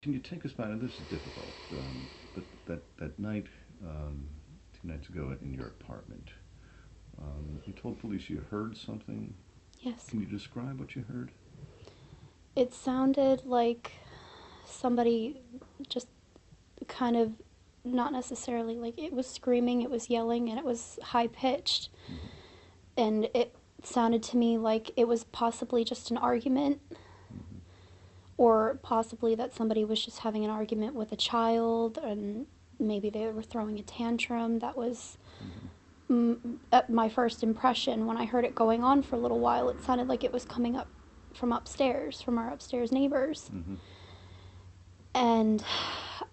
Can you take us back? And this is difficult, but that night, 2 nights ago in your apartment, you told police you heard something. Yes. Can you describe what you heard? It sounded like somebody just kind of, not necessarily like it was screaming, it was yelling, and it was high pitched. Mm-hmm. And it sounded to me like it was possibly just an argument, Mm-hmm. or possibly that somebody was just having an argument with a child, and maybe they were throwing a tantrum. That was Mm-hmm. my first impression. When I heard it going on for a little while, it sounded like it was coming up from upstairs, from our upstairs neighbors. Mm-hmm. And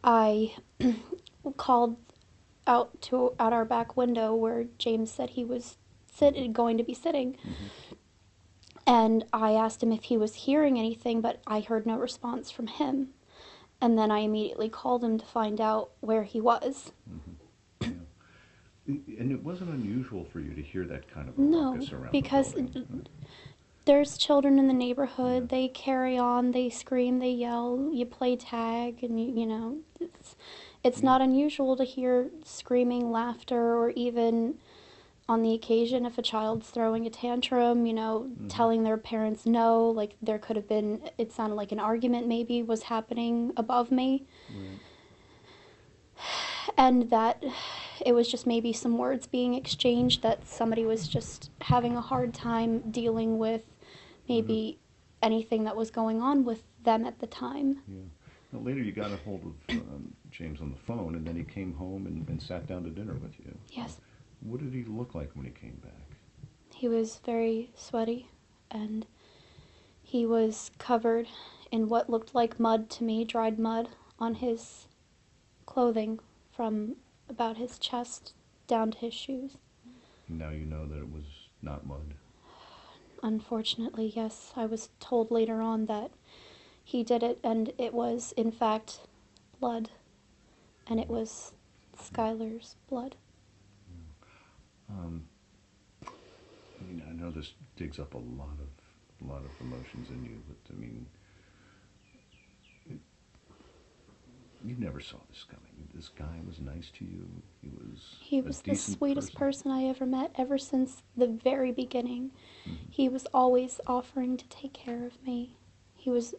I called out our back window where James said he was going to be sitting, Mm-hmm. and I asked him if he was hearing anything, but I heard no response from him. And then I immediately called him to find out where he was. Mm-hmm. Yeah. And it wasn't unusual for you to hear that kind of a No, ruckus around the because building, right? there's children in the Yeah. neighborhood. They carry on, they scream, they yell, you play tag, and it's Yeah. not unusual to hear screaming, laughter, or even on the occasion if a child's throwing a tantrum, Mm-hmm. telling their parents no. Like there could have been, it sounded like an argument maybe was happening above me, Right. and that it was just maybe some words being exchanged, that somebody was just having a hard time dealing with Mm-hmm. maybe anything that was going on with them at the time. Yeah. Now, later you got a hold of James on the phone, and then he came home and sat down to dinner with you. Yes, What did he look like when he came back? he was very sweaty, and he was covered in what looked like mud to me, dried mud, on his clothing from about his chest down to his shoes. Now you know that it was not mud. Unfortunately, yes, I was told later on that he did it, and it was, in fact, blood, and it was Skyler's blood. Um, I mean, I know this digs up a lot of emotions in you, but I mean, you never saw this coming. This guy was nice to you. He was He a was the decent sweetest person. person I ever met ever since the very beginning. Mm-hmm. He was always offering to take care of me. He was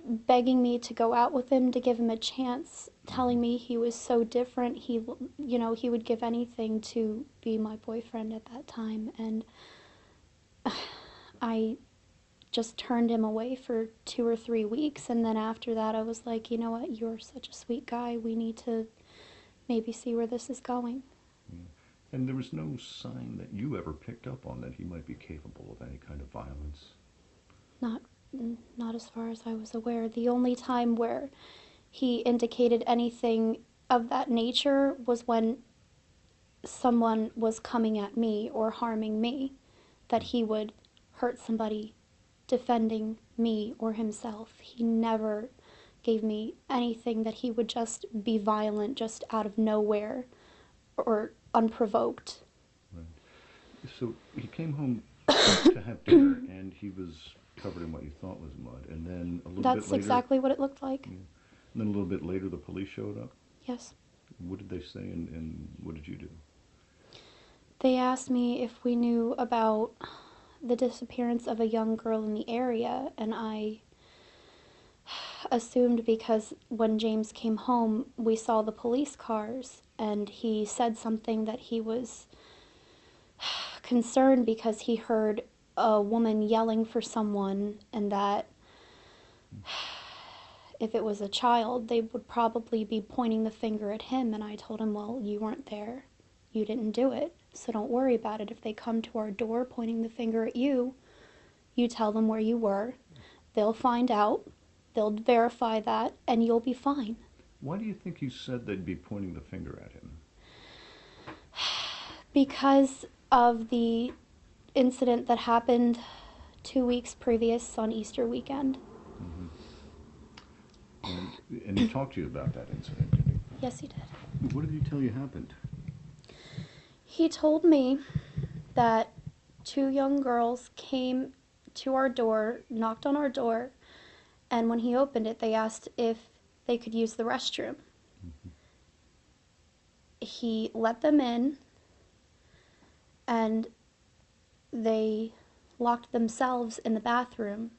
begging me to go out with him, to give him a chance, Mm-hmm. telling me he was so different. He would give anything to be my boyfriend at that time. And I just turned him away for 2 or 3 weeks. And then after that, I was like, you know what? You're such a sweet guy. We need to maybe see where this is going. Yeah. And there was no sign that you ever picked up on that he might be capable of any kind of violence. Not, not as far as I was aware. The only time where he indicated anything of that nature was when someone was coming at me or harming me, that he would hurt somebody defending me or himself. He never gave me anything that he would just be violent just out of nowhere or unprovoked. Right. So he came home to have dinner, and he was covered in what you thought was mud. And then a little bit That's later, exactly what it looked like. yeah, and then a little bit later, the police showed up. Yes. What did they say, and what did you do? They asked me if we knew about the disappearance of a young girl in the area, and I assumed because when James came home, we saw the police cars, and he said something that he was concerned because he heard a woman yelling for someone, and that if it was a child, they would probably be pointing the finger at him. And I told him, well, you weren't there. You didn't do it. So don't worry about it. If they come to our door pointing the finger at you, you tell them where you were. They'll find out. They'll verify that, and you'll be fine. Why do you think you said they'd be pointing the finger at him? Because of the incident that happened 2 weeks previous on Easter weekend. Mm-hmm. And he talked to you about that incident, didn't Yes, he did. he? What did he tell you happened? He told me that two young girls came to our door, knocked on our door, And when he opened it, they asked if they could use the restroom. Mm-hmm. He let them in, and they locked themselves in the bathroom.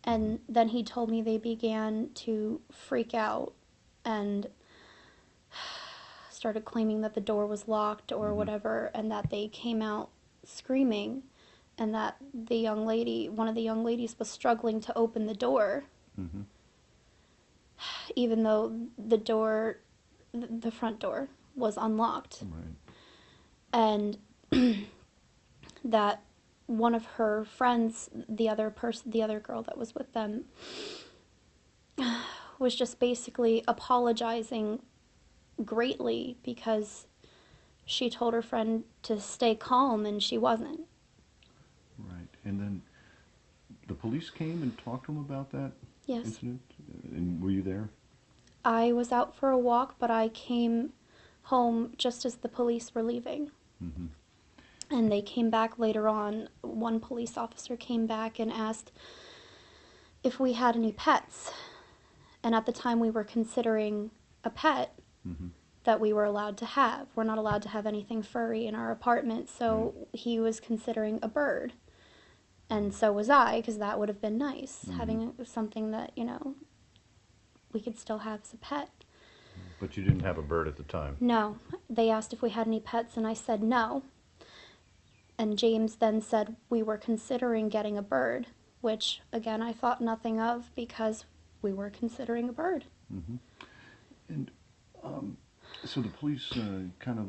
And then he told me they began to freak out and started claiming that the door was locked or Mm-hmm. whatever, and that they came out screaming, and that one of the young ladies was struggling to open the door, Mm-hmm. even though the front door was unlocked. Right. And that one of her friends, the other girl that was with them, was just basically apologizing greatly because she told her friend to stay calm and she wasn't. Right. And then the police came and talked to him about that Yes. incident? And were you there? I was out for a walk, but I came home just as the police were leaving. Mm-hmm. And they came back later on. One police officer came back and asked if we had any pets. And at the time we were considering a pet Mm-hmm. that we were allowed to have. We're not allowed to have anything furry in our apartment, so Right. he was considering a bird. And so was I, because that would have been nice, Mm-hmm. having something that, we could still have as a pet. But you didn't have a bird at the time. No. They asked if we had any pets, and I said no. And James then said we were considering getting a bird, which, again, I thought nothing of because we were considering a bird. Mm-hmm. And so the police kind of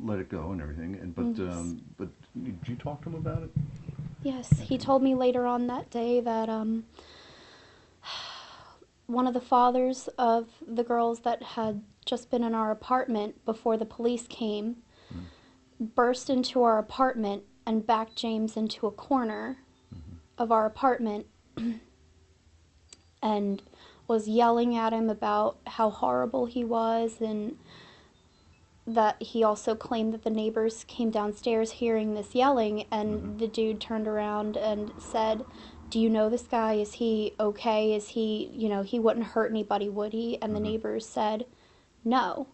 let it go and everything. And Yes. but did you talk to him about it? Yes, he told me later on that day that one of the fathers of the girls that had just been in our apartment before the police came Mm-hmm. burst into our apartment and backed James into a corner Mm-hmm. of our apartment and was yelling at him about how horrible he was, and that he also claimed that the neighbors came downstairs hearing this yelling, Mm-hmm. and the dude turned around and said, "Do you know this guy? Is he okay? Is he, he wouldn't hurt anybody, would he?" And the Mm-hmm. neighbors said, "No."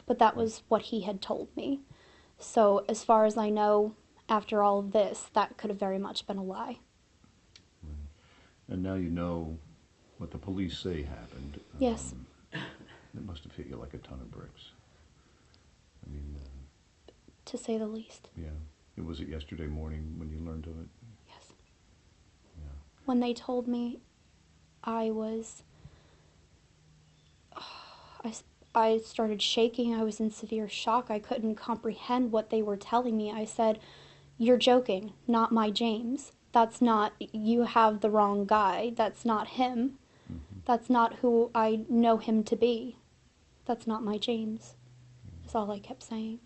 But that was what he had told me. So as far as I know, after all of this, that could have very much been a lie. And now you know what the police say happened. Yes. It must have hit you like a ton of bricks. I mean, To say the least. yeah. Was it yesterday morning when you learned of it? Yes. Yeah. When they told me, I was, I, I started shaking. I was in severe shock. I couldn't comprehend what they were telling me. I said, "You're joking, not my James. That's not, you have the wrong guy. That's not him. Mm-hmm. That's not who I know him to be. That's not my James." That's all I kept saying.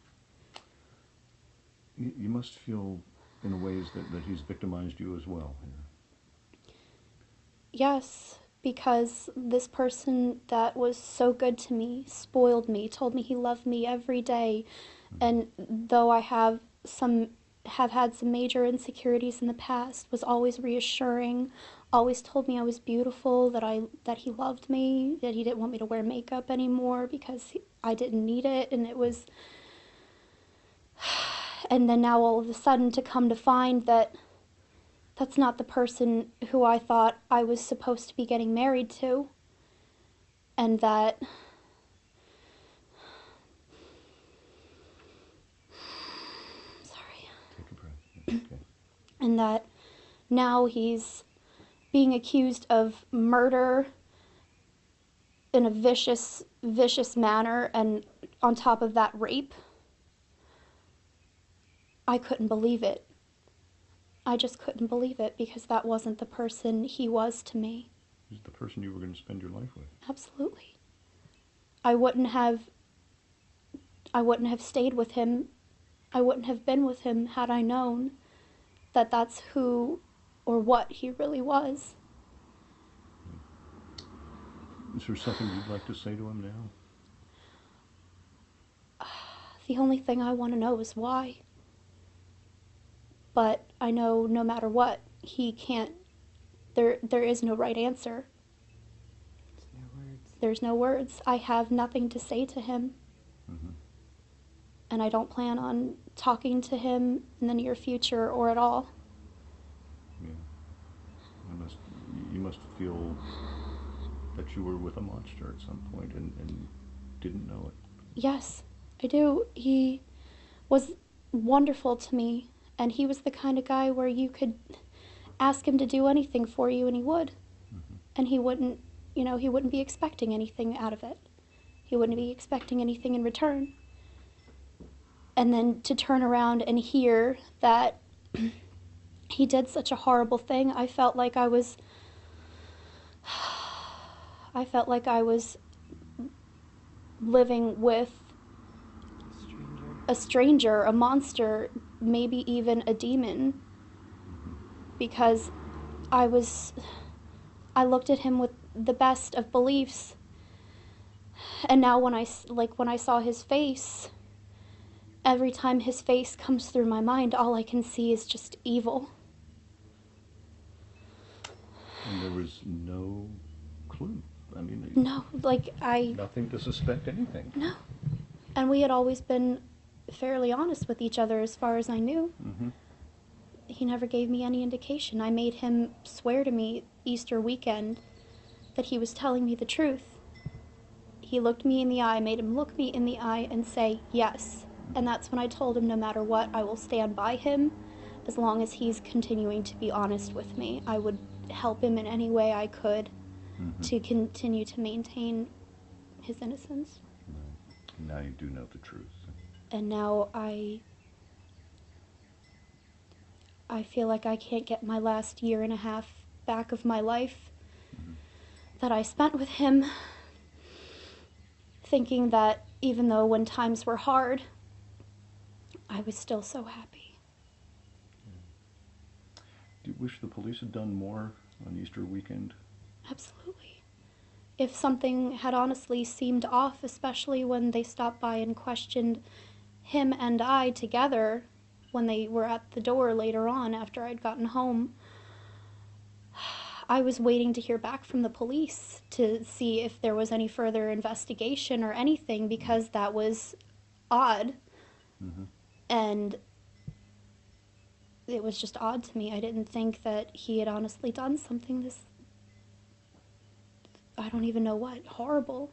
You must feel, in ways, that he's victimized you as well. Yes, because this person that was so good to me, spoiled me, told me he loved me every day. And though I have had some major insecurities in the past, was always reassuring, always told me I was beautiful, that he loved me, that he didn't want me to wear makeup anymore because I didn't need it, and it was, and then now all of a sudden to come to find that that's not the person who I thought I was supposed to be getting married to, and that sorry, Take a breath. Yeah, okay. and that now he's being accused of murder in a vicious manner, and on top of that, rape. I couldn't believe it. I just couldn't believe it because that wasn't the person he was to me. He's the person you were going to spend your life with. Absolutely. I wouldn't have stayed with him. I wouldn't have been with him had I known that that's who or what he really was. Is there something you'd like to say to him now? The only thing I want to know is why. But I know no matter what, he can't There is no right answer. There's no words. There's no words. I have nothing to say to him. Mm-hmm. And I don't plan on talking to him in the near future or at all. Yeah. You must feel that you were with a monster at some point and didn't know it. Yes, I do. He was wonderful to me, and he was the kind of guy where you could ask him to do anything for you and he would. Mm-hmm. And he wouldn't, he wouldn't be expecting anything out of it. He wouldn't be expecting anything in return. And then to turn around and hear that he did such a horrible thing, I felt like I was living with a stranger, a monster, maybe even a demon, because I looked at him with the best of beliefs, and now when I saw his face, every time his face comes through my mind, all I can see is just evil. And there was no clue. I mean, No, nothing to suspect anything. No. And we had always been fairly honest with each other as far as I knew. Mm-hmm. He never gave me any indication. I made him swear to me Easter weekend that he was telling me the truth. He looked me in the eye, made him look me in the eye and say yes. And that's when I told him no matter what, I will stand by him as long as he's continuing to be honest with me. I would help him in any way I could to continue to maintain his innocence. Right. Now you do know the truth. And now I feel like I can't get my last year and a half back of my life that I spent with him, thinking that even though when times were hard, I was still so happy. Do you wish the police had done more on Easter weekend? Absolutely. If something had honestly seemed off, especially when they stopped by and questioned him and I together when they were at the door later on after I'd gotten home, I was waiting to hear back from the police to see if there was any further investigation or anything, because that was odd. Mm-hmm. And it was just odd to me. I didn't think that he had honestly done something this, I don't even know what, horrible.